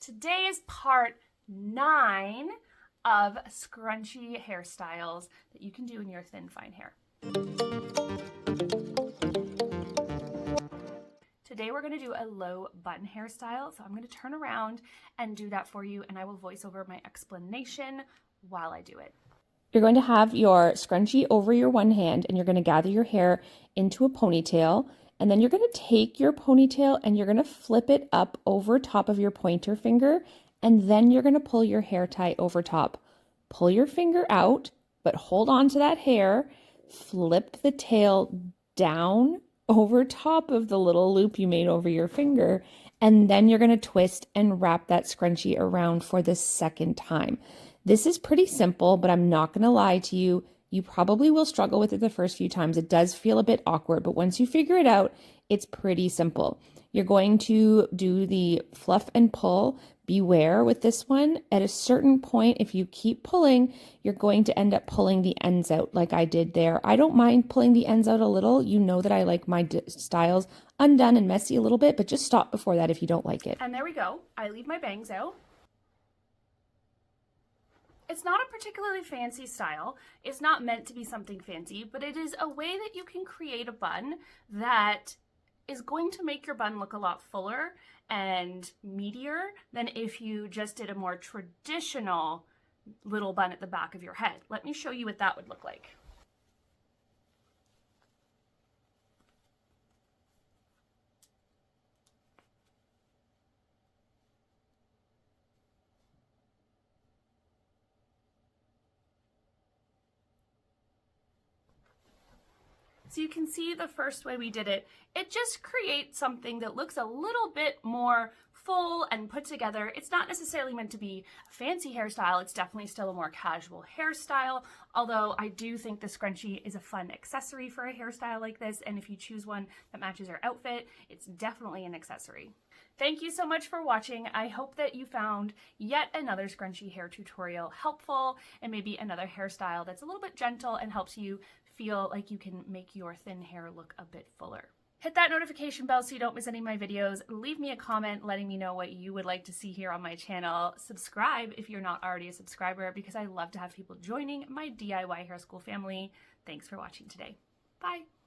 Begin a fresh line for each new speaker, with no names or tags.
Today is part 9 of scrunchy hairstyles that you can do in your thin, fine hair. Today we're going to do a low bun hairstyle, so I'm going to turn around and do that for you, and I will voice over my explanation while I do it.
You're going to have your scrunchie over your one hand, and you're going to gather your hair into a ponytail, and then you're going to take your ponytail and you're going to flip it up over top of your pointer finger, and then you're going to pull your hair tie over top. Pull your finger out, but hold on to that hair, flip the tail down over top of the little loop you made over your finger, and then you're going to twist and wrap that scrunchie around for the second time. This is pretty simple, but I'm not going to lie to you. You probably will struggle with it the first few times. It does feel a bit awkward, but once you figure it out, it's pretty simple. You're going to do the fluff and pull. Beware with this one. At a certain point, if you keep pulling, you're going to end up pulling the ends out like I did there. I don't mind pulling the ends out a little. You know that I like my styles undone and messy a little bit, but just stop before that if you don't like it.
And there we go. I leave my bangs out. It's not a particularly fancy style. It's not meant to be something fancy, but it is a way that you can create a bun that is going to make your bun look a lot fuller and meatier than if you just did a more traditional little bun at the back of your head. Let me show you what that would look like. So you can see the first way we did it, it just creates something that looks a little bit more full and put together. It's not necessarily meant to be a fancy hairstyle. It's definitely still a more casual hairstyle, although I do think the scrunchie is a fun accessory for a hairstyle like this, and if you choose one that matches your outfit, it's definitely an accessory. Thank you so much for watching. I hope that you found yet another scrunchie hair tutorial helpful, and maybe another hairstyle that's a little bit gentle and helps you feel like you can make your thin hair look a bit fuller. Hit that notification bell so you don't miss any of my videos. Leave me a comment letting me know what you would like to see here on my channel. Subscribe if you're not already a subscriber, because I love to have people joining my DIY hair school family. Thanks for watching today. Bye.